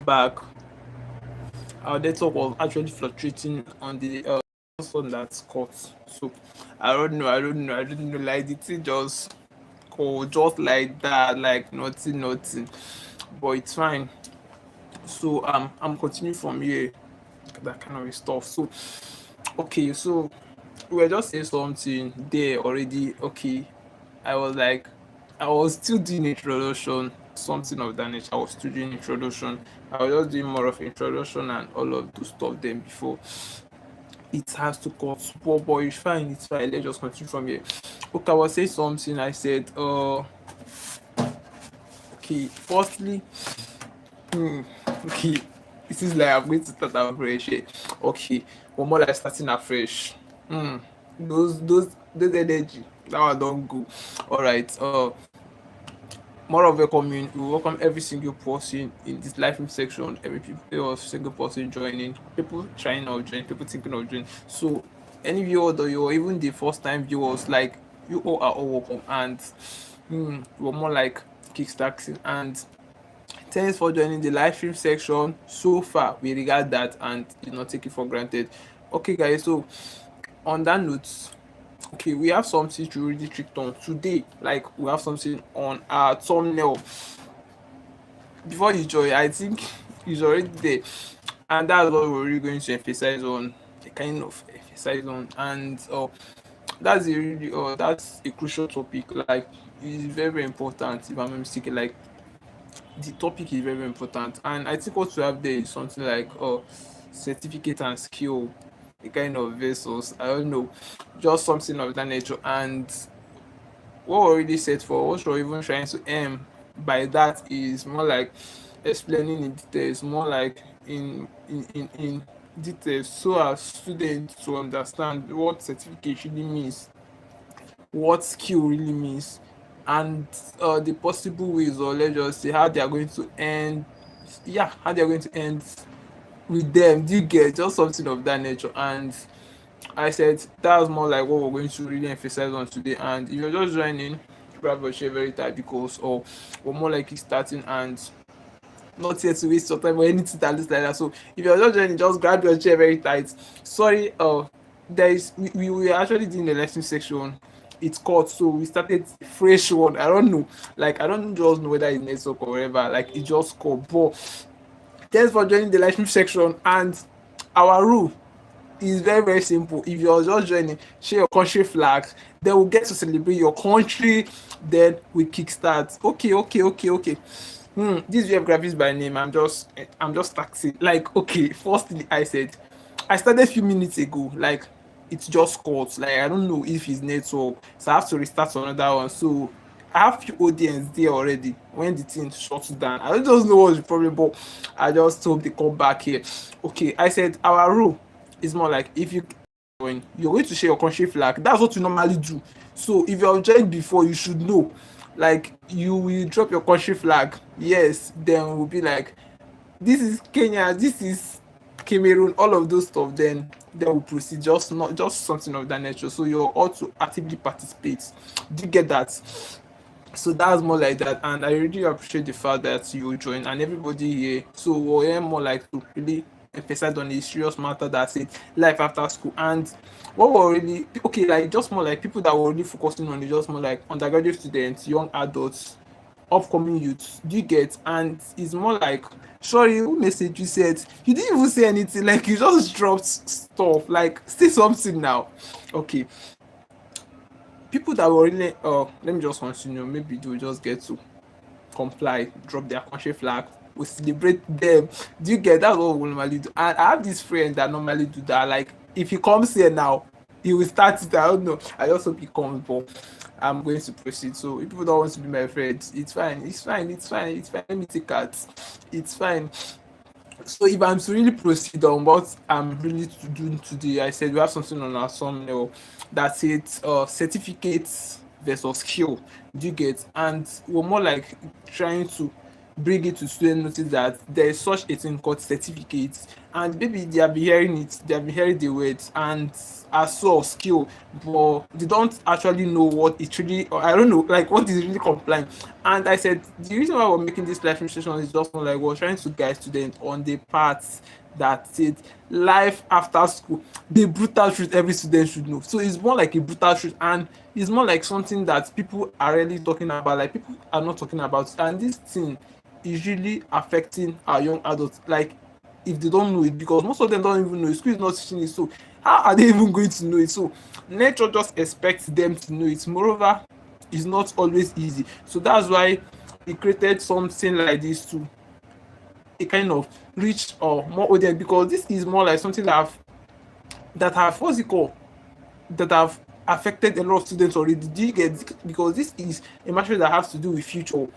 back, our network was actually fluctuating on the on that cut. So I don't know. Like the thing just go just like that, like nothing, nothing. But it's fine. So I'm continuing from here, that kind of stuff. So okay, so we were just saying something there already. Okay, I was like, I was still doing introduction, something of that nature. I was still doing introduction. I was just doing more of introduction and all of those stuff then before it has to cut. But it's fine, it's fine. Let's just continue from here. Okay, I was saying something. I said, okay, firstly, okay, this is like I'm going to start afresh. Okay, one more like starting afresh. Hmm. Those energy that one don't go. All right. More of welcoming. We welcome every single person in this live stream section. Every people, single person joining. People trying out join. People thinking of joining. So any viewer or you're even the first time viewers, like you all are all welcome. And we're more like kickstarting and thanks for joining the live stream section so far. We regard that and do not take it for granted. Okay, guys. So on that note, okay, we have something to really treat on today. Like we have something on our thumbnail. Before you join, I think it's already there, and that's what we're really going to emphasize on. A kind of emphasize on, and that's a really that's a crucial topic. Like it's very very important. If I'm not mistaken, like the topic is very, very important, and I think what we have there is something like certificate and skill, a kind of vessels. I don't know, just something of that nature. And what we're already set for, what we're even trying to aim by that is more like explaining in details, more like in details, so as students to understand what certificate really means, what skill really means, and the possible ways, or let's just say how they are going to end, yeah, how they are going to end with them. Do you get just something of that nature? And I said that's more like what we're going to really emphasize on today. And if you're just joining, grab your share very tight, because or we're more likely starting and not here to waste your time or anything that looks like that. So if you're just joining, just grab your chair very tight. Sorry, there is we were actually doing the lesson section. It's caught, so we started fresh one. I don't know, like I don't just know whether it's network or whatever. Like it just caught. But thanks for joining the lesson section. And our rule is very very simple. If you're just joining, share your country flag, then we'll get to celebrate your country, then we kickstart. Okay, okay, okay, okay. This web graphics by name. I'm just taxing. Like, okay, firstly, I said I started a few minutes ago. Like, it's just caught. Like, I don't know if it's network, so I have to restart another one. So I have few audience there already. When the thing shuts down, I don't just know what's the problem, but I just hope they come back here. Okay, I said our rule is more like if you when you're going to share your country flag, that's what you normally do. So if you're joined before, you should know. Like you will drop your country flag, yes, then we'll be like, this is Kenya, this is Cameroon, all of those stuff. Then we'll proceed. Just not just something of that nature. So you're all to actively participate. Do you get that? So that's more like that, and I really appreciate the fact that you join and everybody here. So we're more like to really emphasize on a serious matter, that's it, life after school. And what we're really okay, like just more like people that were really focusing on is just more like undergraduate students, young adults, upcoming youths. Do you get? And it's more like, sorry, who message you said you didn't even say anything, like you just dropped stuff, like say something now. Okay, people that were really let me just continue, maybe they'll just get to comply, drop their country flag, we celebrate them. Do you get? That's what we normally do. And I have this friend that normally do that. Like if he comes here now, he will start it. I don't know. I just hope he comes, but I'm going to proceed. So if people don't want to be my friends, it's fine. It's fine. It's fine. It's fine. Let me take cards. It's fine. So if I'm to really proceed on what I'm really to do today, I said we have something on our thumbnail that says certificates versus skill. Do you get? And we're more like trying to bring it to student notice that there is such a thing called certificates and maybe they have been hearing it, they have been hearing the words and are so skill, but they don't actually know what it really, or I don't know, like what is really complying. And I said the reason why we're making this life illustration is just more like we're trying to guide students on the paths that said life after school, the brutal truth every student should know. So it's more like a brutal truth, and it's more like something that people are really talking about, like people are not talking about. And this thing is really affecting our young adults. Like if they don't know it, because most of them don't even know it. School is not teaching it. So how are they even going to know it? So nature just expects them to know it. Moreover, it's not always easy. So that's why we created something like this to a kind of reach or more audience, because this is more like something that have what's it called, that have affected a lot of students already. Do you get? Because this is a matter that has to do with future,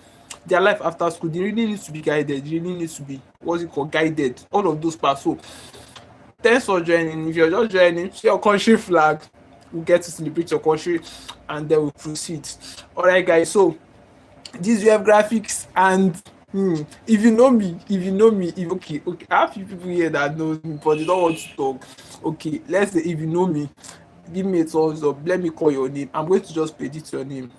their life after school. They really need to be guided. They really need to be what's it called, guided. All of those parts. So thanks for joining. If you're just joining, share your country flag. We get to celebrate your country, and then we'll proceed. All right, guys. So this you have graphics, and if you know me, if okay, I have few people here that knows me, but they don't want to talk. Okay, let's say if you know me, give me a thumbs up. Let me call your name. I'm going to just predict your name.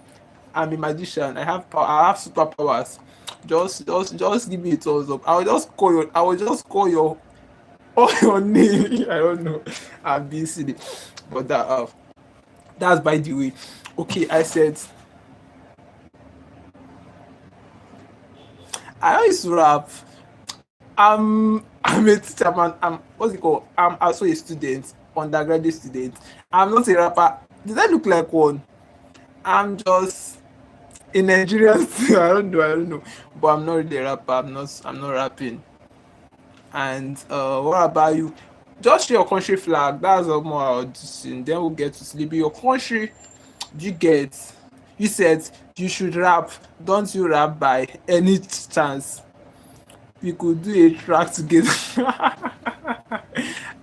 I'm a magician. I have power. I have superpowers. Just give me a thumbs up. I will just call your all your name. I don't know. I'm being silly, but that's by the way. Okay, I said I used to rap. I'm a teacher, man. I'm what's it called? I'm also a student, undergraduate student. I'm not a rapper. Does that look like one? I'm just a Nigerian student. I don't know. But I'm not really a rapper. I'm not rapping. And what about you? Just share your country flag. That's all more audition. Then we'll get to sleep. Your country, do you get? You said you should rap. Don't you rap by any chance? We could do a track together.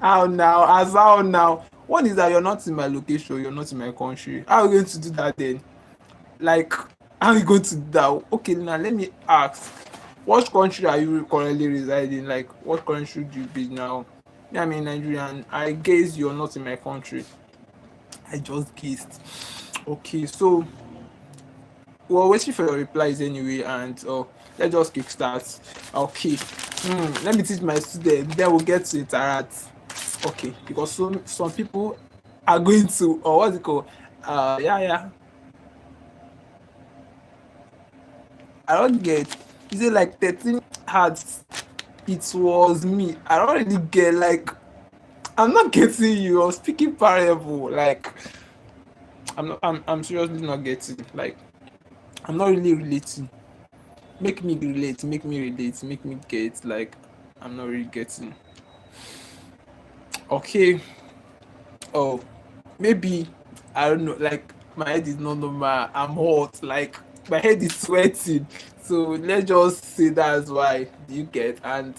How now? As how now? One is that you're not in my location, you're not in my country. How are we going to do that then? Like, how are we going to do that? Okay, now let me ask. What country are you currently residing? Like, what country do you be now? Yeah, I'm in Nigerian. I guess you're not in my country. I just guessed. Okay, so we're waiting for your replies anyway, and let's just kickstart. Okay, let me teach my student. Then we'll get to interact. Okay, because some people are going to, or what's it called? Yeah. I don't get. Is it like 13 hearts? It was me. I don't really get. Like, I'm not getting you. I'm speaking parable. Like, I'm not. I'm seriously not getting. Like, I'm not really relating. Make me relate. Make me relate. Make me get. Like, I'm not really getting. Okay. Oh, maybe I don't know. Like, my head is not normal. I'm hot. Like, my head is sweating. So let's just say that's why you get. And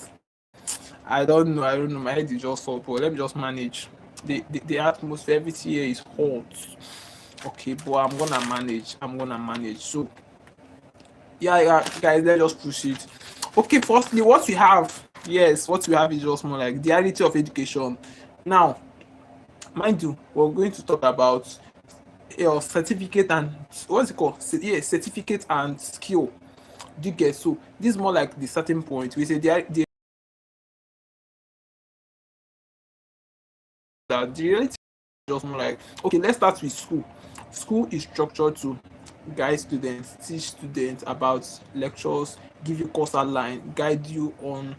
I don't know. I don't know. My head is just hot. But let me just manage. The atmosphere, everything here is hot. Okay, but I'm gonna manage. So yeah, guys, let's just proceed. Okay, firstly, what we have, yes, what we have is just more like the reality of education. Now, mind you, we're going to talk about your certificate and what's it called? Yeah, certificate and skill. Do you get? So this is more like the starting point. We say the that the reality is just more like, okay, let's start with school. School is structured to guide students, teach students about lectures, give you course outline, guide you on,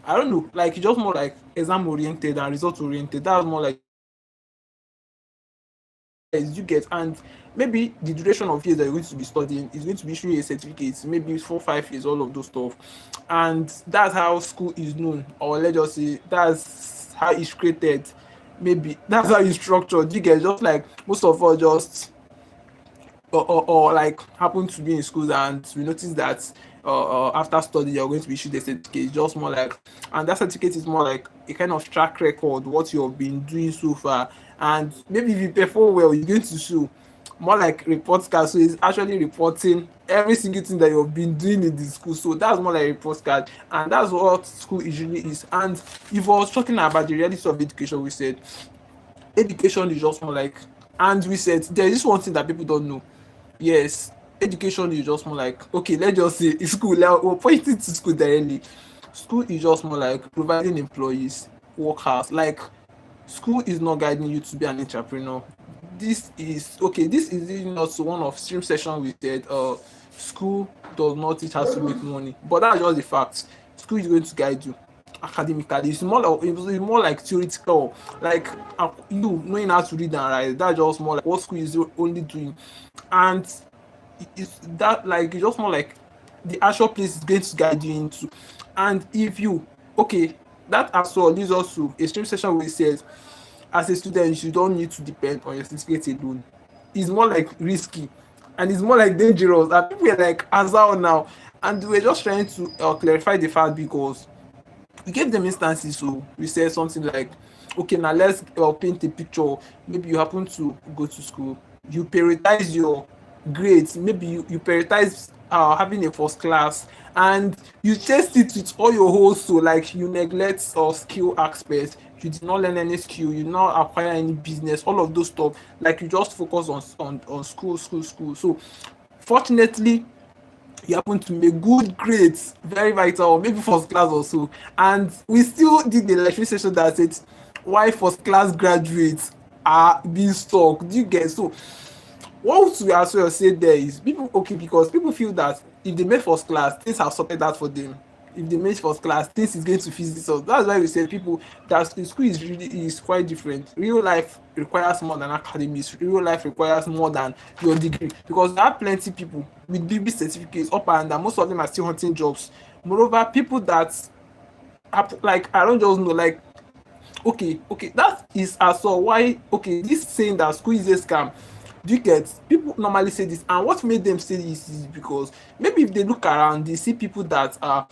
I don't know, like it's just more like exam oriented and result oriented. That's more like as you get. And maybe the duration of years that you're going to be studying is going to be issuing a certificate, maybe 4 5 years, all of those stuff. And that's how school is known, or let's just say that's how it's created. Maybe that's how it's structured. You get, just like most of us just or like happen to be in school and we notice that after study you're going to be issued a certificate. It's just more like, and that certificate is more like a kind of track record what you've been doing so far. And maybe if you perform well, you're going to show. more like report card. So it's actually reporting every single thing that you've been doing in the school. So that's more like a report card, and that's what school usually is. And if I was talking about the reality of education, we said education is just more like, and we said there is this one thing that people don't know. Yes, education is just more like, okay, let's just say it's school. Like, we're pointing to school directly. School is just more like providing employees, workers. Like, school is not guiding you to be an entrepreneur. This is okay. This is leading us to one of stream session we said. School does not teach us to make money, but that's just the fact. School is going to guide you academically. It's more like theoretical, like you knowing how to read and write. That's just more like what school is only doing, and it's that like it's just more like the actual place is going to guide you into. And if you okay, that as well leads us to a stream session where it says as a student you don't need to depend on your certificate alone. It's more like risky and it's more like dangerous, and people were like as well now, and we're just trying to clarify the fact because we gave them instances. So we said something like, okay, now let's paint a picture. Maybe you happen to go to school, you prioritize your grades, maybe you prioritize having a first class, and you test it with all your whole soul, like you neglect skill aspects, you did not learn any skill, you did not acquire any business, all of those stuff, like you just focus on school. So fortunately you happen to make good grades, very vital, or maybe first class or so. And we still did the lecture session that said why first class graduates are being stuck. Do you get? So what we as well say there is people okay because people feel that if they make first class, things have sorted out for them. If they make first class, things is going to fix this up. That's why we say people that the school is quite different. Real life requires more than academics. Real life requires more than your degree because there are plenty people with BB certificates up and down. Most of them are still hunting jobs. Moreover, people that like I don't just know like okay, that is as well why okay this saying that school is a scam. Do you get? People normally say this, and what made them say this is because maybe if they look around, they see people that are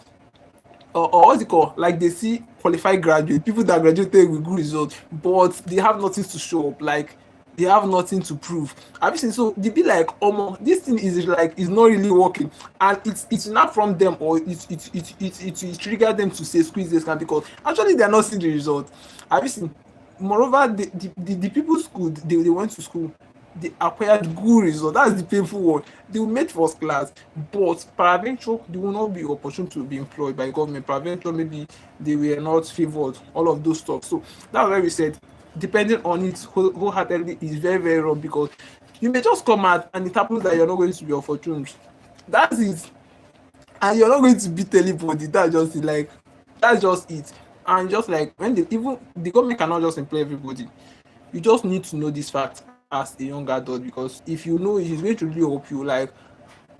or what's it called? Like they see qualified graduate, people that graduated with good results, but they have nothing to show up. Like they have nothing to prove. Have you seen? So they be like, oh, this thing is like it's not really working, and it's not from them or it trigger them to say squeeze this can because actually they are not seeing the result. Have you seen? Moreover, the people school they went to school, they acquired good results. That's the painful one. They will make first class, but peradventure they will not be opportune to be employed by government. Peradventure maybe they were not favored. All of those stuff. So that's why we said depending on it wholeheartedly is very very wrong because you may just come out and it happens that you're not going to be opportune. That's it, and you're not going to beat anybody. That's just it. Like that's just it. And just like when they even the government cannot just employ everybody. You just need to know this fact as a young adult because if you know it is going to really help you. Like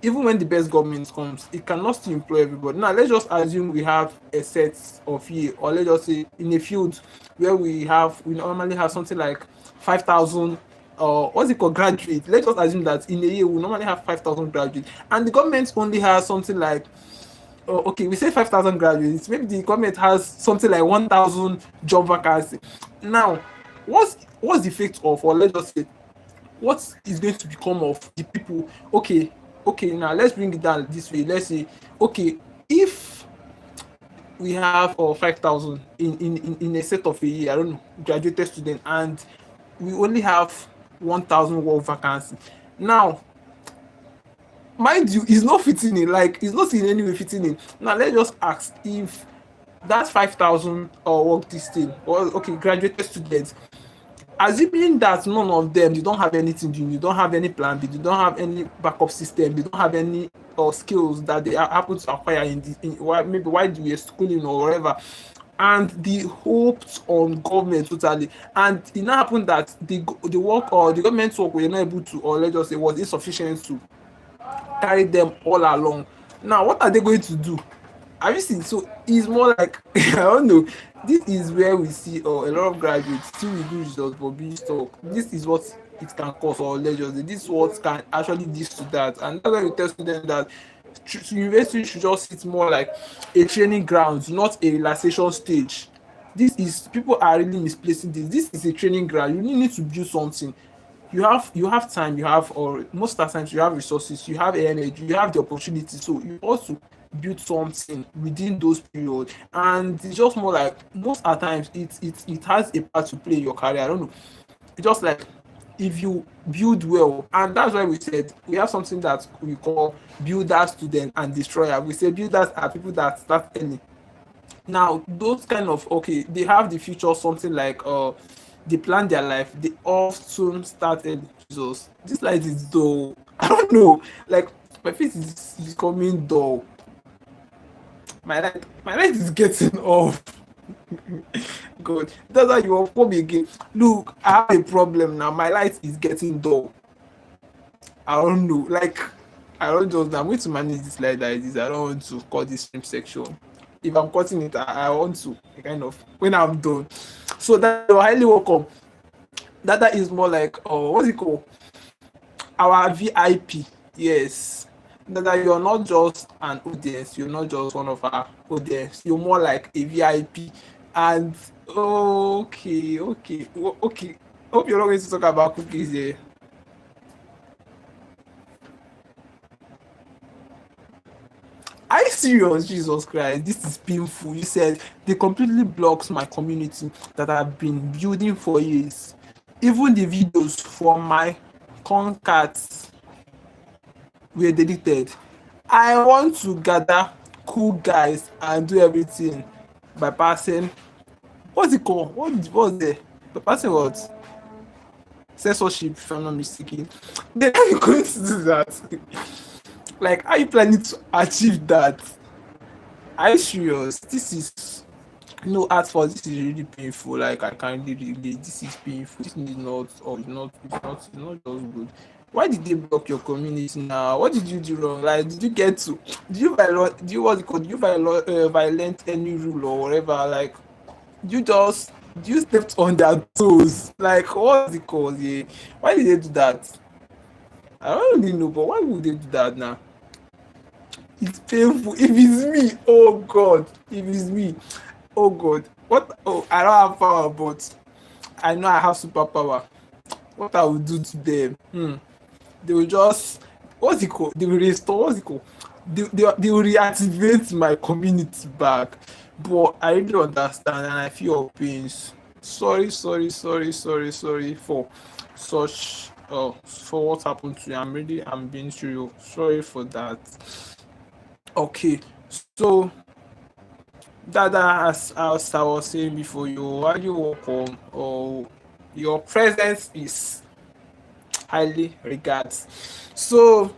even when the best government comes, it cannot still employ everybody. Now let's just assume we have a set of year, or let's just say in a field where we normally have something like 5,000 what's it called graduates. Let's just assume that in a year we normally have 5,000 graduates, and the government only has something like okay, we say 5,000 graduates. Maybe the government has something like 1,000 job vacancy. Now, what's the effect of, or let's just say, what is going to become of the people? Okay, now let's bring it down this way. Let's say, okay, if we have 5,000 in a set of a year, I don't know, graduated student, and we only have 1,000 work vacancy. Now, mind you, it's not fitting in, like it's not in any way fitting in. Now let's just ask if that 5,000 work this thing, or okay, graduated students, assuming that none of them, they don't have anything doing, you don't have any plan B, they don't have any backup system, they don't have any skills that they happen to acquire maybe while they were schooling or whatever, and the hopes on government totally, and it now happened that the work or the government work were not able to, or let's just say was insufficient to carry them all along. Now, what are they going to do? Have you seen? So it's more like I don't know. This is where we see a lot of graduates still with good results but being stuck. This is what it can cause, or let's just say this is what can actually lead to that. And that's why we tell students that university should just sit more like a training ground, not a relaxation stage. This is people are really misplacing this. This is a training ground. You need to build something. you have time, you have, or most of the times you have resources, you have energy, you have the opportunity, so you also build something within those periods. And it's just more like most of the times it has a part to play in your career. I don't know, it's just like if you build well, and that's why we said we have something that we call builder, student, and destroyer. We say builders are people that start early. Now those kind of, okay, they have the future, something like they plan their life, they often start early. Jesus, this light is dull. I don't know, like my face is becoming dull. My light is getting off. God, that's why you will come again. Look, I have a problem now, my light is getting dull. I don't know, like I don't just, I'm going to manage this light like this. I don't want to cut this stream section. If I'm cutting it, I want to kind of when I'm done. So that you're highly welcome. That is more like, what's it called, our VIP. Yes, that you're not just an audience, you're not just one of our audience, you're more like a VIP. And okay, okay, okay, hope you're not going to talk about cookies here. Are you serious? Jesus Christ, this is painful. You said they completely blocks my community that I've been building for years. Even the videos from my concerts were deleted. I want to gather cool guys and do everything by passing, what's it called? What's there? By passing what? Censorship, if I'm not mistaken. Then how are you going to do that? Like, how are you planning to achieve that? Are you serious? This is no art for, this is really painful. Like I can't really relate. This is painful. This is not, or it's not just good. Why did they block your community now? What did you do wrong? Like, did you get to, did you violate, do you, what's it called, did you violate any rule or whatever? Like, you just, you stepped on their toes. Like, what's it called? Yeah. Why did they do that? I don't really know, but why would they do that now? It's painful. If it's me, oh God, if it's me, oh God, what? Oh, I don't have power, but I know I have superpower. What I will do to them? They will just, what's it called? They will restore. What's it called? They will reactivate my community back. But I really understand and I feel your pains. Sorry, sorry, sorry, sorry, sorry for such for what happened to you. I'm being serious. Sorry for that. Okay, so Dada, as I was saying before, you are you welcome. Or your presence is highly regarded. So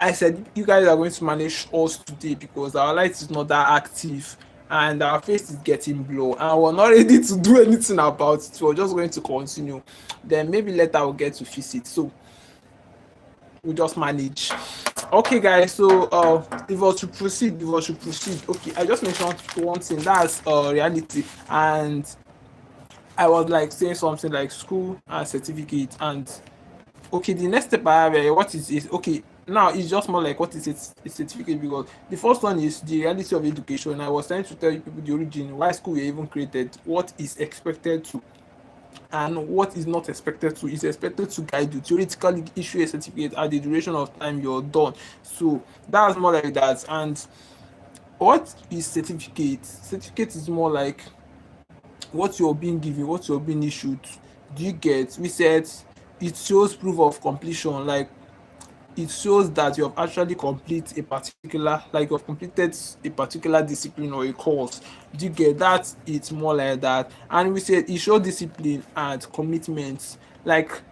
I said you guys are going to manage us today because our light is not that active and our face is getting blue and we're not ready to do anything about it. So we're just going to continue. Then maybe later we'll get to fix it. So we'll just manage. Okay, guys. So if we to proceed, Okay, I just mentioned one thing. That's reality, and I was like saying something like school and certificate. And okay, the next step I have, what is it? Okay, now it's just more like what is it? A certificate, because the first one is the reality of education. I was trying to tell you people the origin, why school were even created, what is expected to, and what is not expected to. Is expected to guide you, theoretically issue a certificate at the duration of time you're done. So that's more like that. And what is certificate? Certificate is more like what you're being given, what you're being issued. Do you get? We said it shows proof of completion, like it shows that you have actually complete a particular, like you've completed a particular discipline or a course. Do you get that? It's more like that. And we said it shows discipline and commitment. Like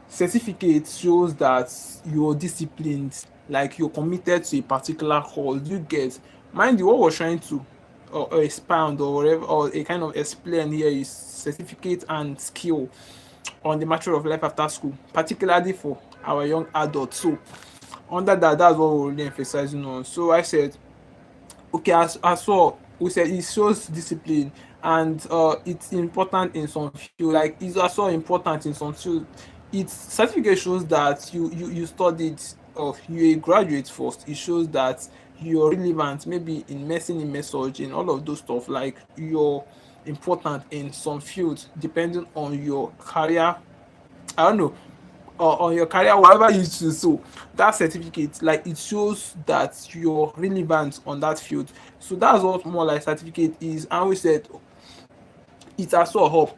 certificate shows that you're disciplined, like you're committed to a particular cause. Do you get? Mind you, what we're trying to or expound or whatever, or a kind of explain here, is certificate and skill on the matter of life after school, particularly for our young adults. So under that, that's what we're really emphasizing on. So I said, okay, as well, we said it shows discipline, and it's important in some field, like it's also important in some field. Its certificate shows that you studied, or you're a graduate first. It shows that you're relevant, maybe in medicine, in messaging, all of those stuff, like you're important in some fields depending on your career I don't know, on your career, whatever you choose. So that certificate, like, it shows that you're relevant on that field. So that's what more like certificate is. And we said it's also a hub.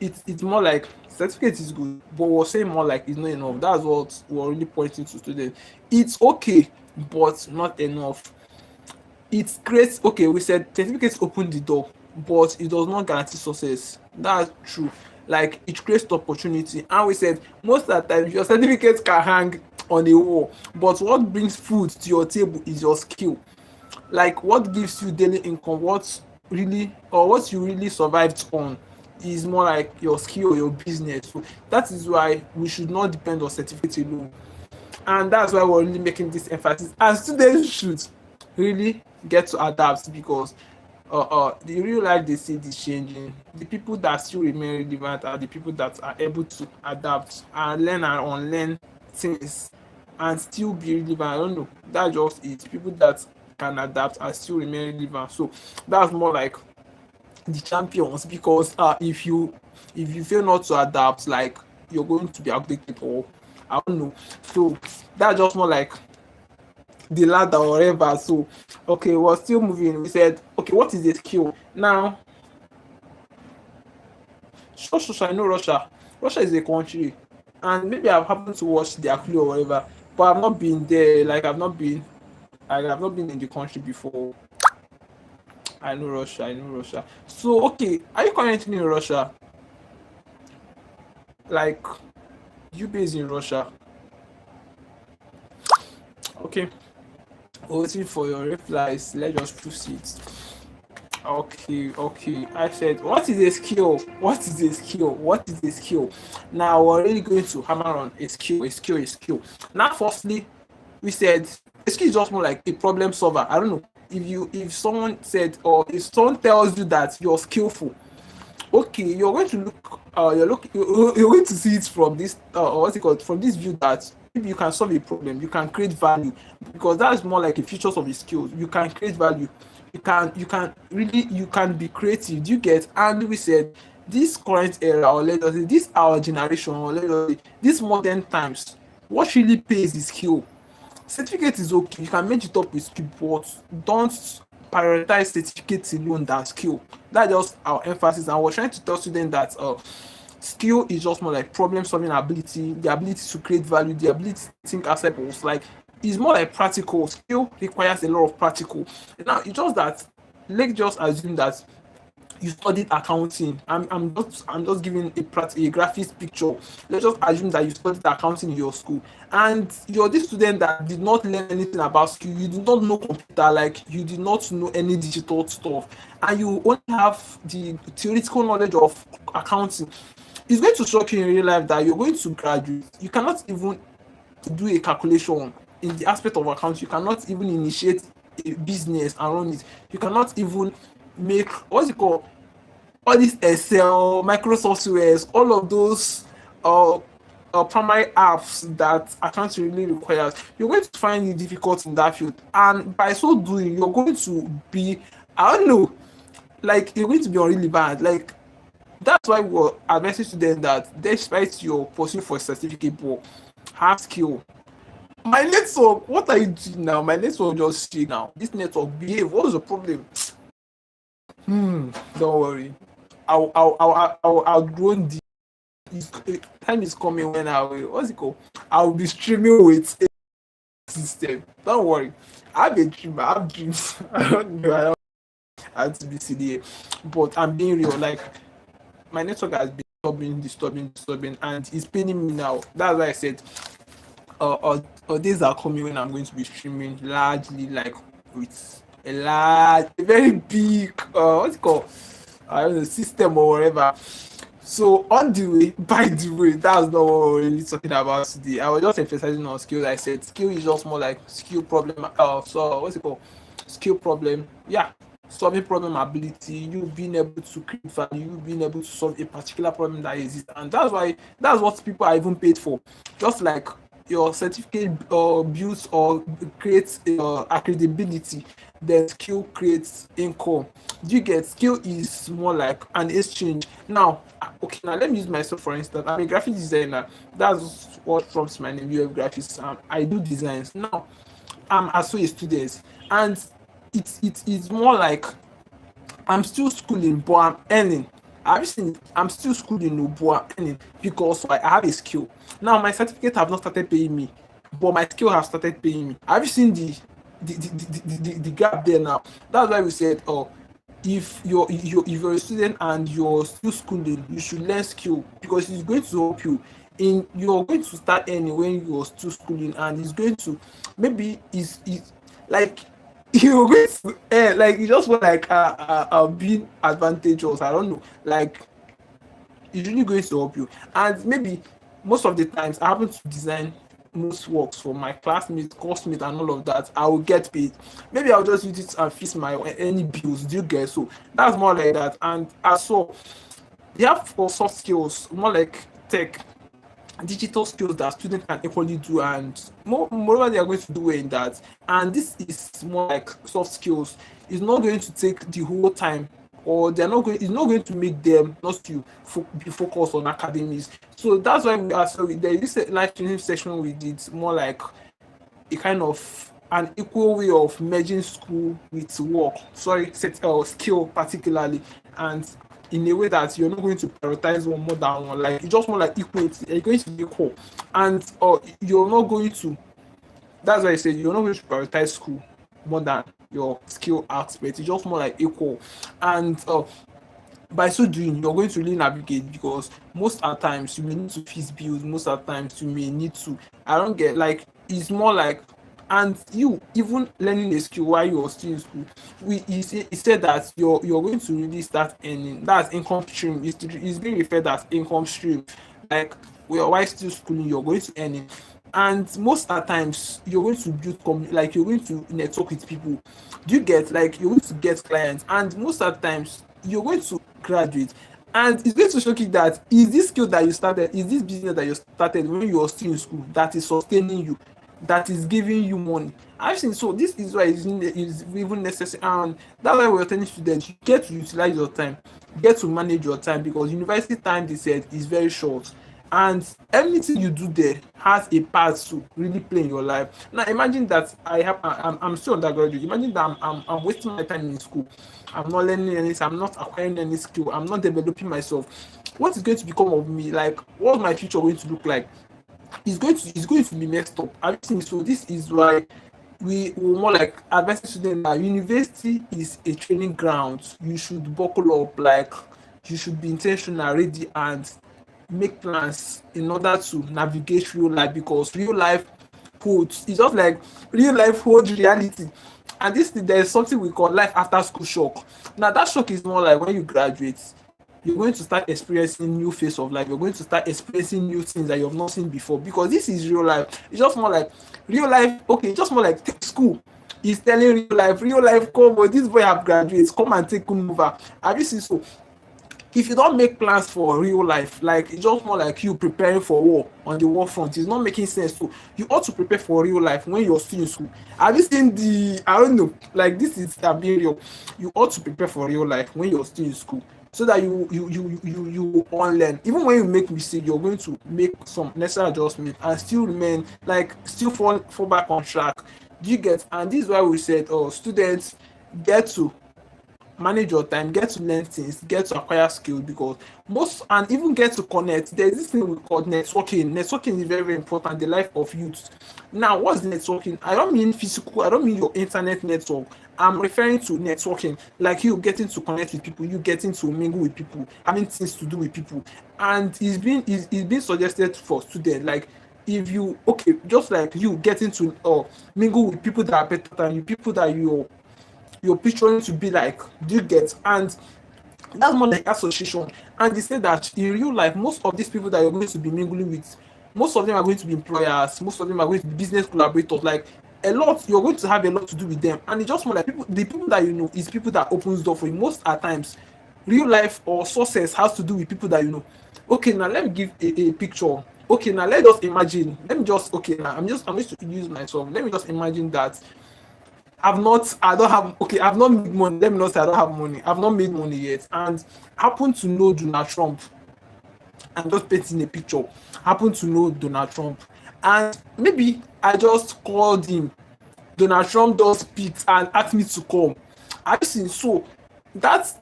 It's more like certificate is good, but we're saying more like it's not enough. That's what we're really pointing to students. It's okay, but not enough. It's great. Okay, we said certificates open the door, but it does not guarantee success. That's true. Like, it creates the opportunity, and we said most of the time your certificate can hang on a wall, but what brings food to your table is your skill. Like, what gives you daily income, what really, or what you really survived on, is more like your skill or your business. So that is why we should not depend on certificate alone, and that's why we're really making this emphasis, and students should really get to adapt, because the real life they see is changing. The people that still remain relevant are the people that are able to adapt and learn and unlearn things and still be relevant. I don't know, that's just it. People that can adapt and still remain relevant. So that's more like the champions, because if you fail not to adapt, like, you're going to be outdated, or I don't know. So that's just more like the ladder or whatever. So okay, we're still moving. We said, okay, what is a skill now? Sure, I know Russia. Russia is a country, and maybe I've happened to watch their clue or whatever, but I've not been there. Like, I've not been in the country before. I know Russia. So okay, are you currently in Russia? Like, you based in Russia? Okay, waiting for your replies. Let's just proceed. Okay. I said, what is a skill? What is a skill? What is a skill? Now we're really going to hammer on a skill. Now, firstly, we said a skill is just more like a problem solver. I don't know, if someone said, or if someone tells you that you're skillful, okay, you're going to see it from this, what's it called, from this view, that if you can solve a problem, you can create value, because that's more like a features of the skills. You can create value, you can be creative. Do you get? And we said this current era, or let us say this our generation, or let us say this modern times, what really pays is skill. Certificate is okay, you can match it up with skill, but don't prioritize certificate alone than skill. That's just our emphasis, and we're trying to tell students that skill is just more like problem solving ability, the ability to create value, the ability to think outside box. Like, it's more like practical. Skill requires a lot of practical. Now it's just that, let's just assume that you studied accounting. I'm just giving a graphics picture. Let's just assume that you studied accounting in your school, and you're this student that did not learn anything about skill. You did not know computer, like, you did not know any digital stuff, and you only have the theoretical knowledge of accounting. It's going to shock you in real life that you're going to graduate. You cannot even do a calculation in the aspect of account. You cannot even initiate a business and run it. You cannot even make, what's it called, all these Excel, Microsoft softwares, all of those uh, primary apps that accounting really requires. You're going to find it difficult in that field, and by so doing, you're going to be, I don't know, like, you're going to be irrelevant. Like, that's why we're advising students that despite your pursuit for a certificate, but have skill. My network, what are you doing now? My network just shake now. This network behave. What's the problem? Don't worry. I'll outgrown the time is coming when I will, what's it called? I'll be streaming with a system. Don't worry. I have a dream. I have dreams. I don't know. I don't have to be CDA. But I'm being real. Like, my network has been disturbing, and it's paining me now. That's why I said days are coming when I'm going to be streaming largely, like, with a very big, what's it called? I don't know, system or whatever. So on the way, by the way, that's not what we're really talking about today. I was just emphasizing on skills. I said skill is just more like skill problem. So what's it called? Skill problem. Yeah, solving problem ability. You being able to create value. You being able to solve a particular problem that exists, and that's what people are even paid for. Just like your certificate builds or creates credibility, then skill creates income. Do you get? Skill is more like an exchange. Now, Okay, now let me use myself for instance. I'm a graphic designer. That's what prompts my name, UF Graphics. I do designs. Now, I'm also a student, and it's more like I'm still schooling, but I'm earning. Have you seen it? I'm still schooling, no, but I'm earning because I have a skill. Now my certificate have not started paying me, but my skill have started paying me. Have you seen the gap there now? That's why we said, oh, if you're a student and you're still schooling, you should learn skill because it's going to help you. In you're going to start earning when you're still schooling, and it's going to maybe is like you're going to like you just want like being advantageous. I don't know, like it's really going to help you. And maybe most of the times I happen to design most works for my classmates, course and all of that. I will get paid. Maybe I'll just use it and fix my any bills. Do you get? So that's more like that. And as so they have for soft skills, more like tech, digital skills that students can equally do, and moreover they are going to do well in that. And this is more like soft skills. It's not going to take the whole time, or they're not going it's not going to make them not to be focused on academics. So that's why we are sorry there is this life training session we did more like a kind of an equal way of merging school with work, sorry, skill particularly, and in a way that you're not going to prioritize one more than one. Like it's just more like equity. You're going to be equal, and you're not going to. That's why I said you're not going to prioritize school more than your skill aspect. It's just more like equal, and by so doing, you're going to really navigate because most of the times you may need to fix bills, most of the times you may need to. I don't get like it's more like and you even learning a skill while you're still in school. He said that you're going to really start earning. That's income stream. It's being referred as income stream. Like while still schooling, you're going to earn it. And most of the times you're going to build like you're going to network with people. Do you get like you're going to get clients, and most of the times you're going to graduate, and it's going to shock you that is this skill that you started, is this business that you started when you were still in school that is sustaining you, that is giving you money. I've seen, so this is why it's even necessary, and that's why we're telling students you get to utilize your time, get to manage your time, because university time, they said, is very short, and anything you do there has a part to really play in your life. Now imagine that I'm still undergraduate. Imagine that I'm wasting my time in school. I'm not learning anything, I'm not acquiring any skill, I'm not developing myself. What is going to become of me? Like what's my future going to look like? It's going to be messed up. I think so. This is why we more like advising students that university is a training ground. You should buckle up, like you should be intentional, ready, and make plans in order to navigate real life, because real life holds, it's just like real life holds reality. And this thing, there is something we call life after school shock. Now that shock is more like when you graduate, you're going to start experiencing new phase of life. You're going to start experiencing new things that you have not seen before, because this is real life. It's just more like real life. Okay, just more like school. He's telling real life, come, but this boy have graduated. Come and take over. Have you seen? So if you don't make plans for real life, like it's just more like you preparing for war on the war front. It's not making sense. So you ought to prepare for real life when you're still in school. Have you seen I don't know, like this is a being real. You ought to prepare for real life when you're still in school, so that you unlearn. Even when you make mistake, you're going to make some necessary adjustment and still remain, like still fall back on track. Do you get? And this is why we said, oh, students get to manage your time, get to learn things, get to acquire skills, because most, and even get to connect. There's this thing we call networking. Networking is very, very important in the life of youth. Now, what's networking? I don't mean physical, I don't mean your internet network. I'm referring to networking, like you getting to connect with people, you getting to mingle with people, having things to do with people. And it's been suggested for students, like if you, okay, just like you getting to mingle with people that are better than you, people that you're picturing to be like. Do you get? And that's more like association. And they say that in real life, most of these people that you're going to be mingling with, most of them are going to be employers, most of them are going to be business collaborators. Like a lot, you're going to have a lot to do with them. And it's just more like people, the people that you know is people that opens door for you. Most at times, real life or success has to do with people that you know. Okay, now let me give a picture. Okay, now let us imagine. Let me just okay now. I'm just to use myself. Let me just imagine that I don't have, okay, I've not made money. Let me not say I don't have money. I've not made money yet. And happen to know Donald Trump. I'm just painting a picture, happen to know Donald Trump, and maybe I just called him. Donald Trump just picked and asked me to come. Have you seen? So that's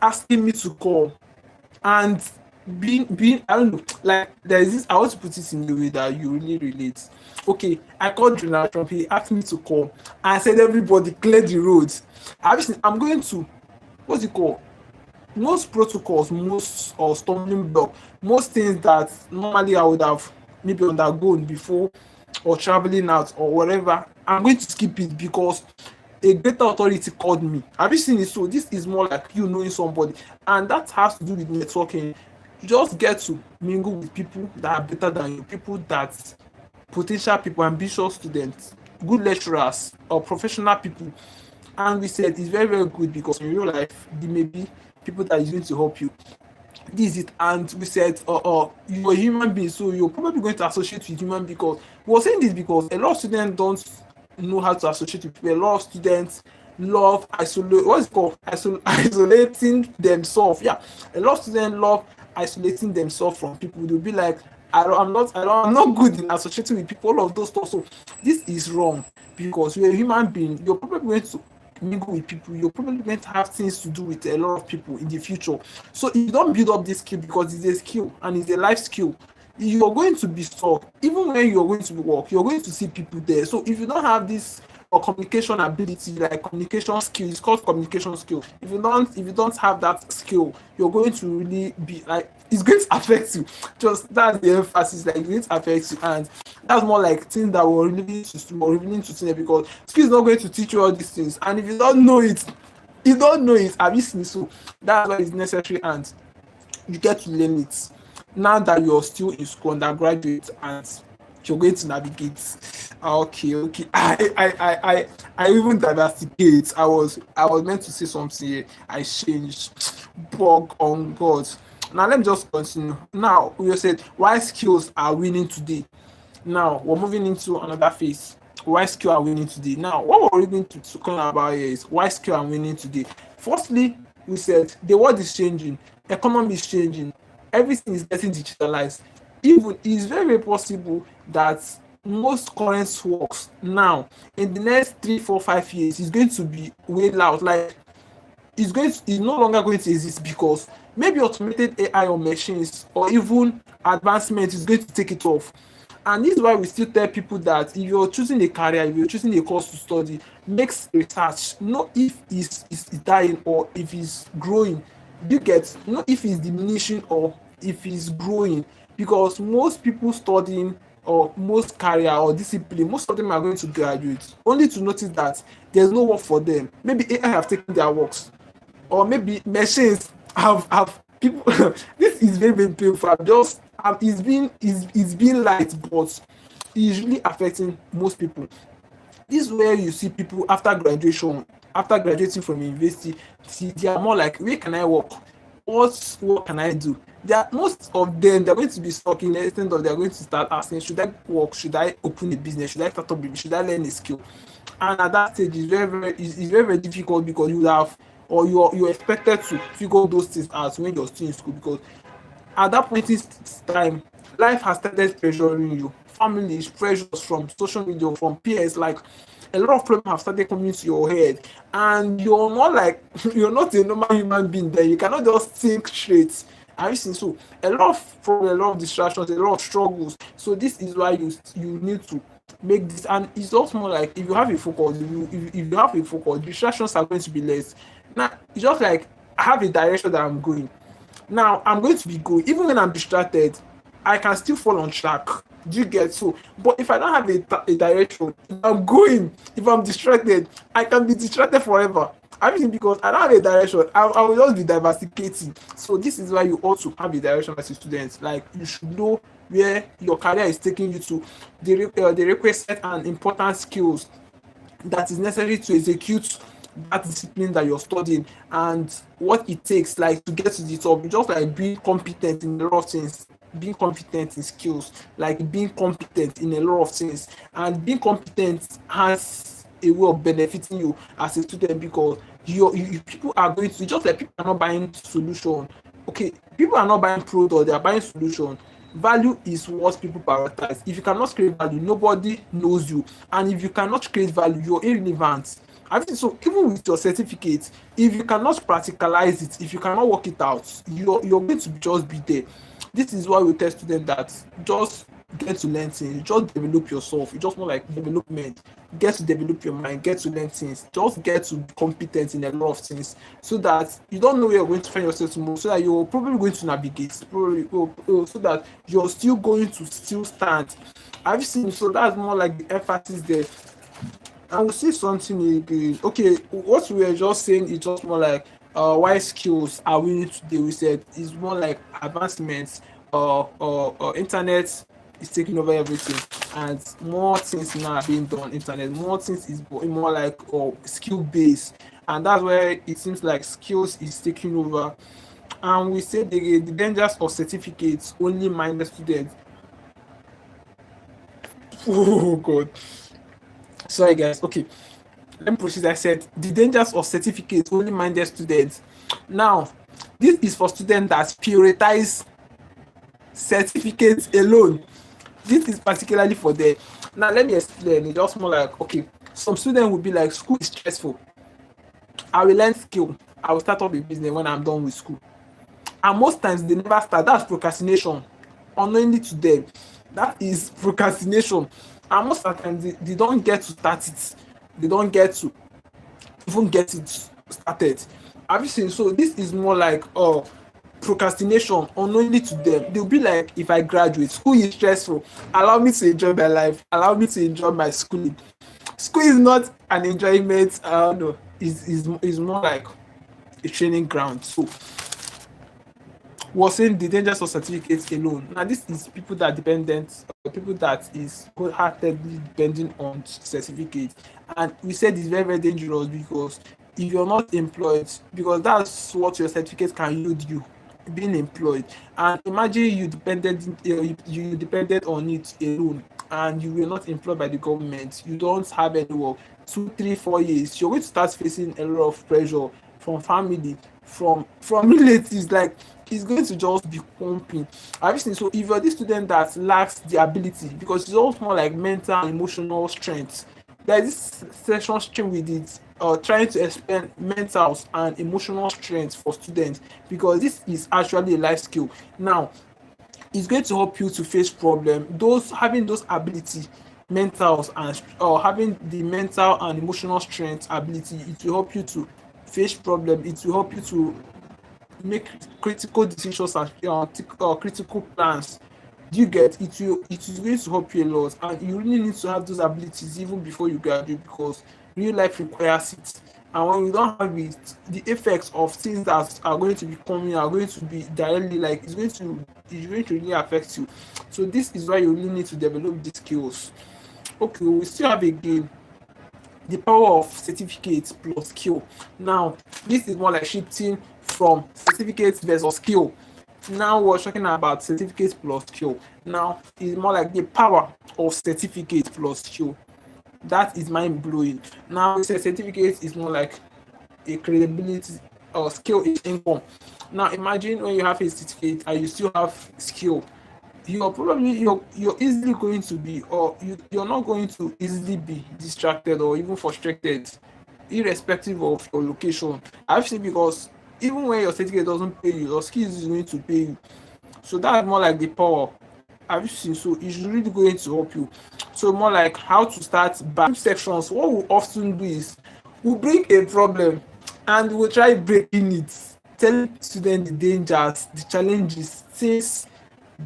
asking me to come, and being I don't know, like there is this, I want to put it in a way that you really relate. Okay, I called Donald Trump, he asked me to come, and I said everybody clear the roads. Have you seen? I'm going to, what's it called, most protocols, most or stumbling block, most things that normally I would have maybe undergone before, or traveling out or whatever, I'm going to skip it because a greater authority called me. Have you seen it? So this is more like you knowing somebody, and that has to do with networking. You just get to mingle with people that are better than you, people that potential people, ambitious students, good lecturers or professional people. And we said it's very, very good because in real life there may be people that is going to help you. This is it. And we said, you're a human being, so you're probably going to associate with human, because we were saying this because a lot of students don't know how to associate with people. A lot of students love isolate, what's it called, isolating themselves. Yeah, a lot of students love isolating themselves from people. They'll be like, I'm not good in associating with people, all of those stuff. So this is wrong, because you're a human being. You're probably going to mingle with people. You're probably going to have things to do with a lot of people in the future. So if you don't build up this skill, because it's a skill and it's a life skill, you're going to be stuck. Even when you're going to work, you're going to see people there. So if you don't have this or communication ability, like communication skill, it's called communication skill. If you don't have that skill, you're going to really be like, it's going to affect you. Just that's the emphasis, like it's going to affect you. And that's more like things that we're revealing to students, because skill is not going to teach you all these things. And if you don't know it, have you seen? So that's why it's necessary, and you get to learn it now that you're still in school, undergraduate, and you're going to navigate. Okay. I even diversificate. I was meant to say something here. I changed. Bug on God. Now let me just continue. Now we said why skills are winning today. Now we're moving into another phase. Why skill are winning today? Now, what we're going to talk about here is why skill are winning today. Firstly, we said the world is changing, economy is changing, everything is getting digitalized. Even it's very, very possible that most current works now in the next 3, 4, 5 years is going to be way out. Like it's no longer going to exist, because maybe automated AI or machines or even advancement is going to take it off. And this is why we still tell people that if you're choosing a career, if you're choosing a course to study, make research. Know if it's dying or if it's growing. You get, not if it's diminishing or if it's growing. Because most people studying, or most career or discipline, most of them are going to graduate only to notice that there's no work for them. Maybe AI have taken their works, or maybe machines have people. This is very, very painful. I'm just it's been light, but it's really affecting most people. This is where you see people after graduation, after graduating from university, see they are more like, where can I work, what can I do. They are, most of them, they're going to be stuck in the extent of they're going to start asking, should I work, should I open a business, should I start up a business, should I learn a skill. And at that stage, it's very, very difficult, because you have, or you're expected to figure those things out when you're still in school, because at that point in time, life has started pressuring you. Families, pressures from social media, from peers, like a lot of problems have started coming to your head, and you're not like you're not a normal human being. There, you cannot just think straight. Have you seen? So a lot of problems, a lot of distractions, a lot of struggles. So this is why you need to make this, and it's also more like, if you have a focus, if you have a focus, distractions are going to be less. Now it's just like, I have a direction that I'm going. Now I'm going to be going. Even when I'm distracted, I can still fall on track. Do you get? So? But if I don't have a direction, if I'm going, if I'm distracted, I can be distracted forever. I mean, because I don't have a direction, I will just be diversificating. So this is why you also have a direction as a student. Like, you should know where your career is taking you to, the requisite and important skills that is necessary to execute that discipline that you're studying, and what it takes, like, to get to the top. Just like being competent in a lot of things, being competent in skills, like being competent in a lot of things. And being competent has a way of benefiting you as a student, because people are going to, just like people are not buying solution. Okay, People are not buying product, they are buying solution. Value is what people prioritize. If you cannot create value, nobody knows you. And if you cannot create value, you're irrelevant. I think so. Even with your certificate, if you cannot practicalize it, if you cannot work it out, you're going to just be there. This is why we tell students that just get to learn things, just develop yourself. It's just more like development. Get to develop your mind, get to learn things, just get to be competent in a lot of things, so that you don't know where you're going to find yourself tomorrow, so that you're probably going to navigate, probably, so that you're still going to still stand. Have you seen? So that's more like the emphasis there. I will say something again. Okay, what we were just saying is just more like why skills are winning today. We said is more like advancements. Internet is taking over everything, and more things now are being done. Internet, more things is more like skill based, and that's where it seems like skills is taking over. And we said the dangers of certificates only minded students. Oh God. Sorry guys, okay, let me proceed. I said the dangers of certificates only minded students. Now, this is for students that prioritize certificates alone. This is particularly for them. Now let me explain. It's just more like, okay, some students will be like, school is stressful, I will learn skill, I will start up a business when I'm done with school. And most times they never start. That's procrastination unknowingly to them. That is procrastination. And most of the time they don't get to start it, they don't get to even get it started. Have you seen? So this is more like procrastination unknowingly to them. They'll be like, if I graduate, school is stressful, allow me to enjoy my life, allow me to enjoy my schooling. School is not an enjoyment, no, is more like a training ground. So was saying the dangers of certificates alone. Now this is people that dependent, people that is wholeheartedly depending on certificates, and we said it's very very dangerous, because if you're not employed, because that's what your certificate can yield you, being employed. And imagine you depended on it alone, and you were not employed by the government, you don't have any work, 2 3 4 years, you're going to start facing a lot of pressure from family, from relatives. Like, it's going to just be pumping. Have you seen? So if you're this student that lacks the ability, because it's also more like mental and emotional strength, there is this session stream with it, trying to expand mental and emotional strength for students, because this is actually a life skill. Now, it's going to help you to face problem. Those having those ability, mentals and having the mental and emotional strength ability, it will help you to face problem. It will help you to make critical decisions and critical plans. Do you get it? It is going to help you a lot, and you really need to have those abilities even before you graduate, because real life requires it. And when you don't have it, the effects of things that are going to be coming are going to be directly, like, it's going to really affect you. So this is why you really need to develop these skills. Okay, we still have again the power of certificates plus skill. Now, this is more like shifting from certificates versus skill. Now we're talking about certificates plus skill. Now it's more like the power of certificate plus skill. That is mind blowing. Now we say certificate is more like a credibility, or skill is income. Now imagine when you have a certificate and you still have skill, you're easily going to be, or you're not going to easily be distracted or even frustrated, irrespective of your location. Actually, because even when your certificate doesn't pay you, your skills is going to pay you. So that's more like the power. Have you seen? So it's really going to help you. So more like how to start back sections. What we often do is we bring a problem and we'll try breaking it, telling students the dangers, the challenges, things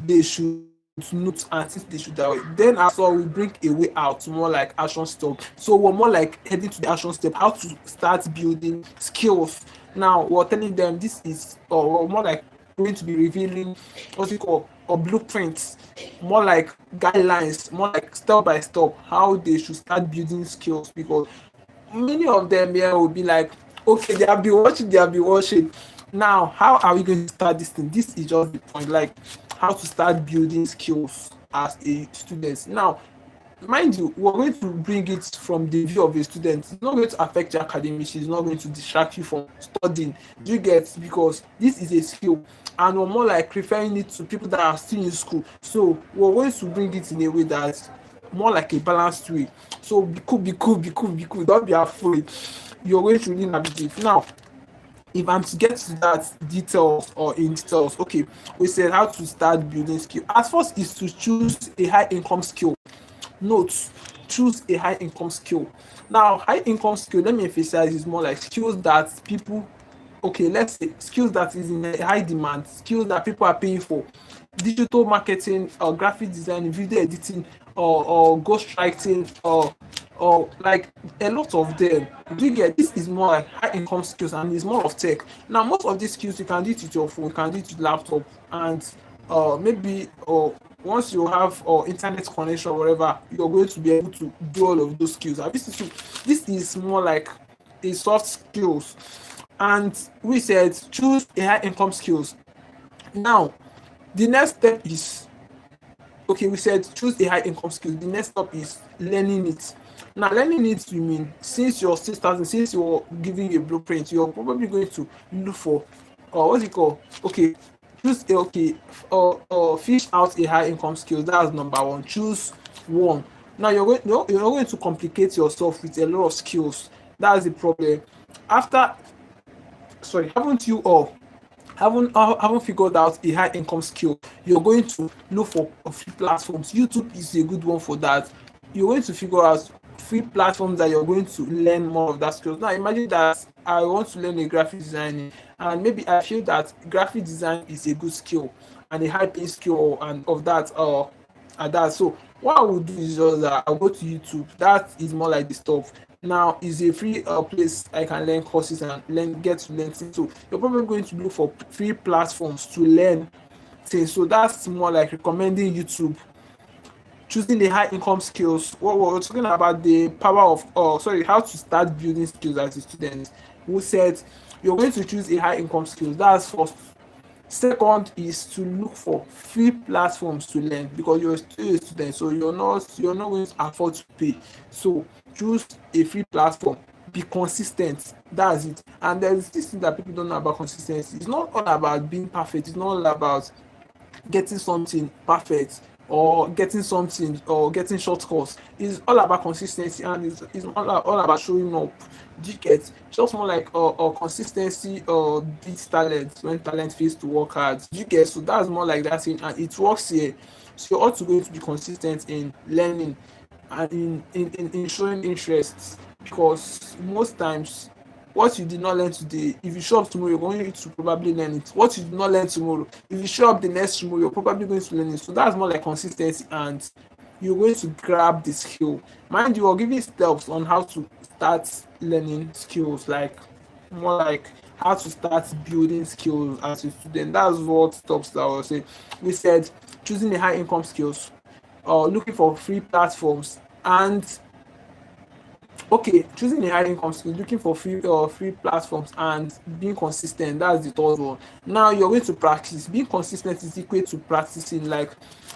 they should note and things they should avoid. Then after we bring a way out, more like action step. So we're more like heading to the action step, how to start building skills. Now we're telling them this is, or we're more like going to be revealing what we call or blueprints, more like guidelines, more like step by step how they should start building skills, because many of them here will be like, okay, they have been watching. Now, how are we going to start this thing? This is just the point, like how to start building skills as a student. Now, mind you, we're going to bring it from the view of a student. It's not going to affect your academics, it's not going to distract you from studying. Do you get? Because this is a skill, and we're more like referring it to people that are still in school. So we're going to bring it in a way that's more like a balanced way. So be cool, be cool, be cool, be cool. Don't be afraid. You're going to really navigate. Now, if I'm to get to that details or in details, okay, we said how to start building skill. At first is to choose a high income skill. Note, choose a high income skill. Now, high income skill, let me emphasize, is more like skills that people, okay, let's say skills that is in a high demand, skills that people are paying for. Digital marketing, or graphic design, video editing, or ghostwriting, or like a lot of them. Do you get? This is more like high income skills, and it's more of tech. Now, most of these skills you can do it with your phone, you can do it with laptop, and maybe once you have internet connection or whatever, you're going to be able to do all of those skills. And this is more like a soft skills. And we said choose a high income skills. Now, the next step is, okay, we said choose a high income skill. The next step is learning it. Now, learning it, we mean, since you're still starting, since you're giving a blueprint, you're probably going to look for, what's it called? Okay, choose a, okay, fish out a high income skill. That's number one. Choose one. Now, you're not going to complicate yourself with a lot of skills. That's the problem. After, sorry, haven't figured out a high income skill, you're going to look for free platforms. YouTube is a good one for that. You're going to figure out free platforms that you're going to learn more of that skills. Now, imagine that I want to learn a graphic design, and maybe I feel that graphic design is a good skill and a high paying skill and of that and that. So what I will do is just that I'll go to YouTube. That is more like the stuff. Now is a free place I can learn courses and get to learn things. So you're probably going to look for free platforms to learn things. So that's more like recommending YouTube. Choosing the high income skills. What we're talking about, the power of, how to start building skills as a student. Who said you're going to choose a high income skills? That's first. Second is to look for free platforms to learn, because you're still a student, so you're not going to afford to pay. So choose a free platform. Be consistent. That's it. And there's this thing that people don't know about consistency. It's not all about being perfect. It's not all about getting something perfect, or getting something, or getting shortcuts. It's all about consistency, and it's all about showing up. Do you get? Just more like consistency beats talent when talent fails to work hard. Do you get? So that's more like that thing, and it works here. So you're also going to be consistent in learning and in showing interest, because most times what you did not learn today, if you show up tomorrow, you're going to probably learn it. What you did not learn tomorrow, if you show up the next tomorrow, you're probably going to learn it. So that's more like consistency, and you're going to grab the skill. Mind you, are giving steps on how to start learning skills, like more like how to start building skills as a student. That's what steps that I was saying. We said choosing the high income skills, looking for free platforms, and okay, choosing a high income skill, looking for free platforms, and being consistent. That's the third one. Now you're going to practice. Being consistent is equal to practicing. Like,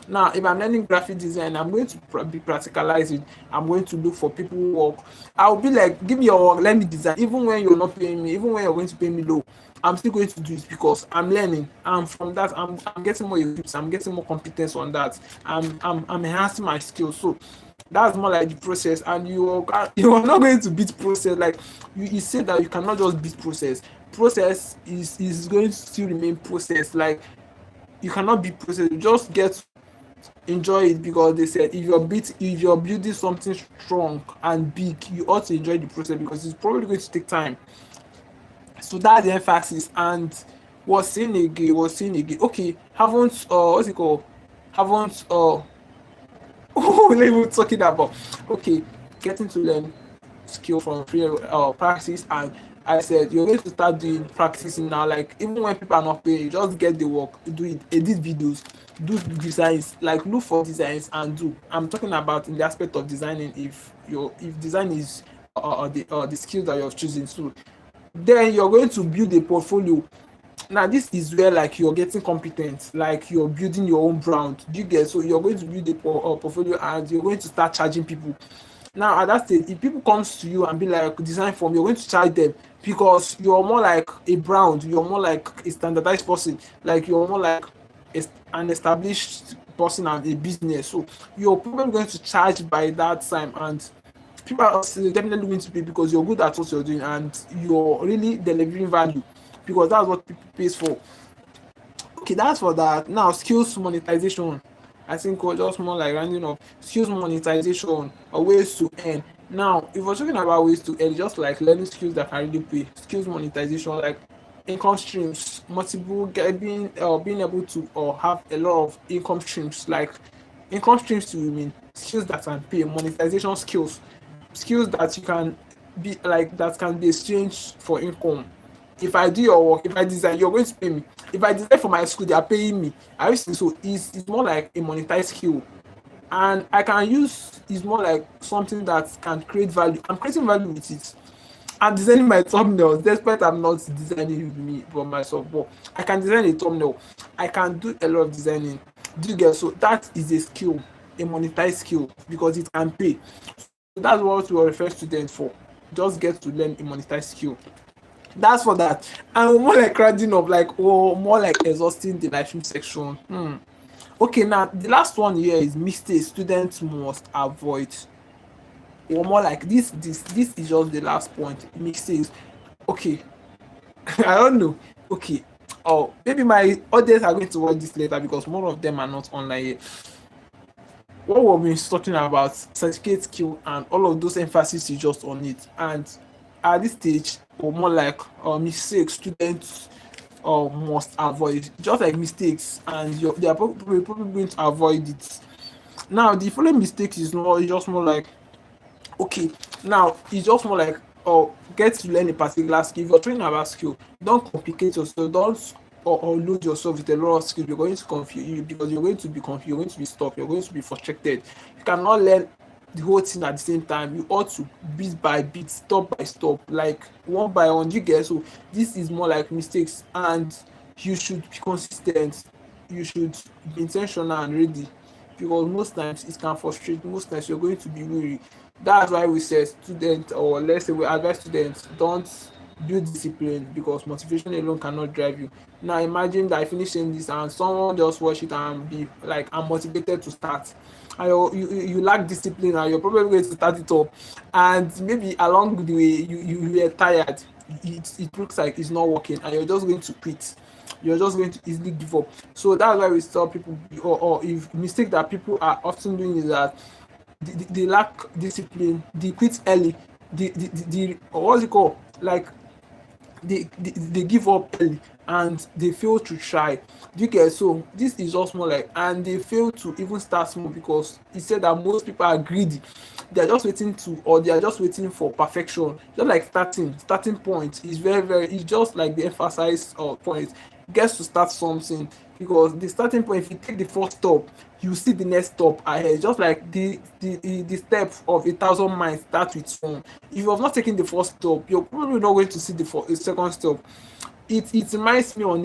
now if I'm learning graphic design, I'm going to be practicalizing. I'm going to look for people who work. I'll be like, give me your work, let me design. Even when you're not paying me, even when you're going to pay me low, I'm still going to do it because I'm learning. And from that, I'm getting more equipped. I'm getting more competence on that. I'm enhancing my skills. So that's more like the process, and you are not going to beat process. Like, you said that you cannot just beat process is going to still remain process. Like, you cannot beat process, you just get enjoy it, because they said if you're building something strong and big, you ought to enjoy the process, because it's probably going to take time. So that's the emphasis. And was saying again, okay, haven't what's it called, haven't what are we talking about? Okay, getting to learn skill from free practice, and I said you're going to start doing practicing now. Like, even when people are not paying, you just get the work, do it, edit videos, do designs, like look for designs and do. I'm talking about in the aspect of designing. If design is the skill that you're choosing, so then you're going to build a portfolio Now this is where like you're getting competent, like you're building your own brand. Do you get? So you're going to build a portfolio and you're going to start charging people. Now at that stage, if people comes to you and be like design form, you're going to charge them because you're more like a brand, you're more like a standardized person, like you're more like an established person and a business. So you're probably going to charge by that time, and people are still definitely going to pay because you're good at what you're doing and you're really delivering value, because that's what people pays for. Okay, that's for that. Now skills monetization, I think we're just more like rounding up skills monetization or ways to earn. Now if we're talking about ways to earn, just like learning skills that can really pay, skills monetization, like income streams, multiple being able to or have a lot of income streams, like income streams to mean skills that can pay, monetization skills, skills that you can be like that can be exchanged for income. If I do your work, if I design, you're going to pay me. If I design for my school, they are paying me. I used to, so it's more like a monetized skill. And I can use it's more like something that can create value. I'm creating value with it. I'm designing my thumbnails, despite I'm not designing with me for myself, but I can design a thumbnail. I can do a lot of designing. Do you get? So that is a skill, a monetized skill, because it can pay. So that's what we refer students for. Just get to learn a monetized skill. That's for that. And more like rounding up, like oh, more like exhausting the life stream section. Okay, now the last one here is mistakes students must avoid. Or more like this is just the last point. Mistakes. Okay, I don't know. Okay. Oh, maybe my audience are going to watch this later because more of them are not online yet. What we've been talking about, certificate skill and all of those emphasis is just on it. And at this stage, or more like mistakes students must avoid, just like mistakes, and they are probably going to avoid it. Now, the following mistakes is more just more like okay, now it's just more like get to learn a particular skill. If you're training about skill, don't complicate yourself, don't or load yourself with a lot of skills. You're going to confuse you because you're going to be confused, you're going to be stuck, you're going to be frustrated. You cannot learn the whole thing at the same time. You ought to bit by bit, step by step, like one by one. You get? So this is more like mistakes, and you should be consistent, you should be intentional and ready, because most times it can frustrate, most times you're going to be weary. That's why we say students, or let's say we advise students, don't build discipline because motivation alone cannot drive you. Now imagine that I finish saying this and someone just watch it and be like, I'm motivated to start, and you lack discipline and you're probably going to start it up, and maybe along the way you get tired, it looks like it's not working and you're just going to quit, you're just going to easily give up. So that's why we tell people, or if mistake that people are often doing is that they lack discipline, they quit early, or what's it called, like they give up early and they fail to try. Do you get? So this is just more like, and they fail to even start small because he said that most people are greedy, they are just waiting to, or they are just waiting for perfection. Just like starting point is very, it's just like the emphasize point, gets to start something, because the starting point, if you take the first stop, you see the next stop ahead. Just like the step of 1,000 miles start with one. If you have not taken the first stop, you're probably not going to see the second stop. It reminds me on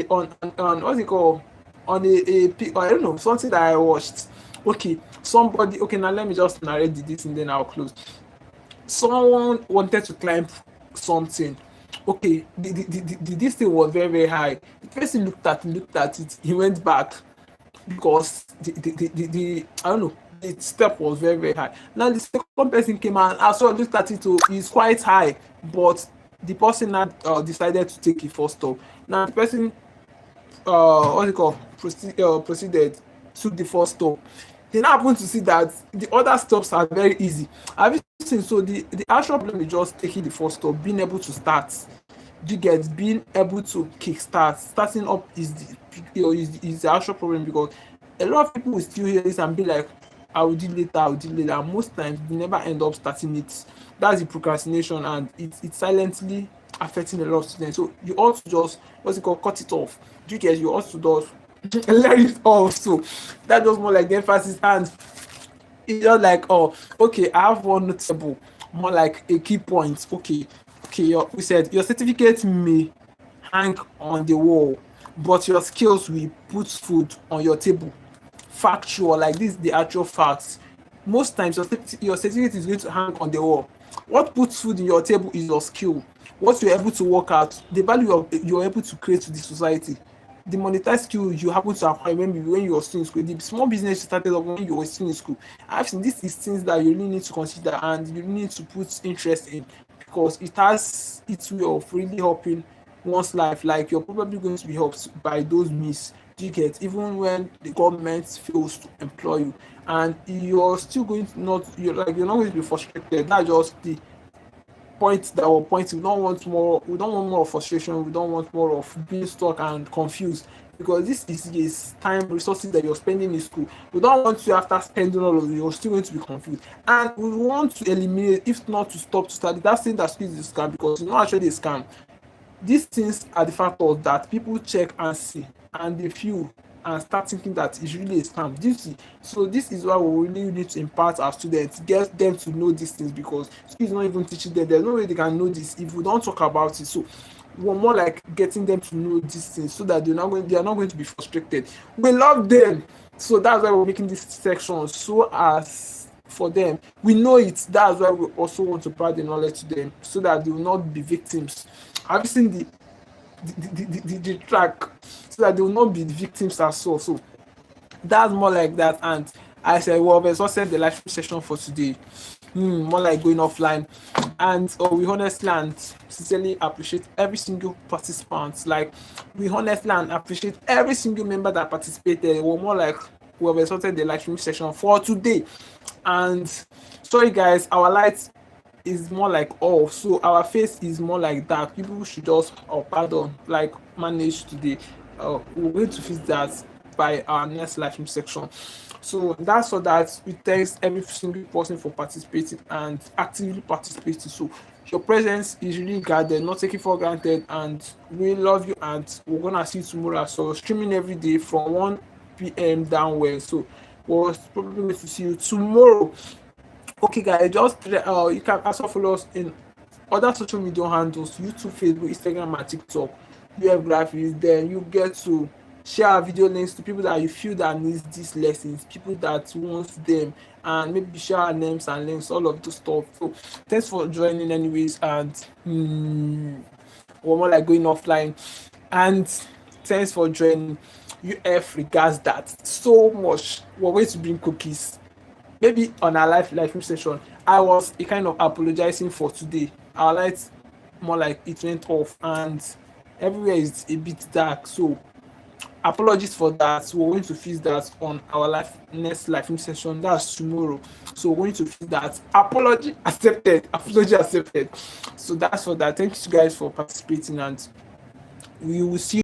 what's it called, on I don't know, something that I watched. Okay, somebody, okay, now let me just narrate this and then I'll close. Someone wanted to climb something. Okay, this thing was very high. The person looked at it, he went back because the I don't know, the step was very high. Now the second person came and as well looked at it too, it's quite high, but the person had decided to take it first stop. Now the person what's it called, proceeded, took the first stop. He now happened to see that the other stops are very easy. Have you seen? So the actual problem is just taking the first stop, being able to start. You get? Being able to kickstart, starting up is is the actual problem, because a lot of people will still hear this and be like, I will do later, I will do later. And most times they never end up starting it. That's the procrastination, and it's silently affecting a lot of students. So you ought to just, what's it called, cut it off. You get? You ought to just let it off. So that's just more like the emphasis, and it's just like, oh, okay, I have one notable, more like a key point. Okay, we said your certificate may hang on the wall, but your skills will put food on your table. Factual, like this is the actual facts. Most times your certificate is going to hang on the wall. What puts food in your table is your skill, what you're able to work out, the value you're able to create to the society, the monetized skill you happen to acquire when you were still in school, the small business you started up when you were still in school. I've seen this is things that you really need to consider and you really need to put interest in, because it has its way of really helping one's life. Like you're probably going to be helped by those means. Do you get? Even when the government fails to employ you, and you're still going to not, you're not going to be frustrated. That's just the point that we're pointing. We don't want more of frustration, we don't want more of being stuck and confused, because this is time resources that you're spending in school. We don't want you, after spending all of it, you're still going to be confused, and we want to eliminate, if not to stop, to study. That's saying that school is a scam, because it's not actually a scam. These things are the factors that people check and see, and they feel and start thinking that it's really a scam. Do you see? So this is why we really need to impart our students, get them to know these things, because school is not even teaching them. There's no way they can know this if we don't talk about it. So we're more like getting them to know these things, so that they are not going to be frustrated. We love them, so that's why we're making this section, so as for them, we know it. That's why we also want to provide the knowledge to them, so that they will not be victims. Have you seen the track? So that they will not be the victims as well. So that's more like that. And I said, well, we've exhausted the live session for today. More like going offline. And we honestly and sincerely appreciate every single participant. Like, we honestly and appreciate every single member that participated. We're more like we have exhausted the live stream session for today. And sorry guys, our lights is more like off, so our face is more like dark. People should just, oh pardon, like manage today. We're going to fix that by our next live stream section. So that's all that. We thanks every single person for participating and actively participating. So your presence is really guarded, not taken for granted, and we love you, and we're gonna see you tomorrow. So streaming every day from 1 p.m. downwards. So we're probably going to see you tomorrow. Okay guys, just you can also follow us in other social media handles: YouTube, Facebook, Instagram, and TikTok. UFGRAPHICS. Then you get to share our video links to people that you feel that needs these lessons, people that wants them, and maybe share our names and links, all of those stuff. So thanks for joining anyways, and we're more like going offline. And thanks for joining. UF regards that so much. We're going to bring cookies maybe on our live session. I was a kind of apologizing for today. Our lights more like it went off and everywhere is a bit dark. So apologies for that. We're going to fix that on our next live session. That's tomorrow. So we're going to fix that. Apology accepted. Apology accepted. So that's for that. Thank you guys for participating, and we will see you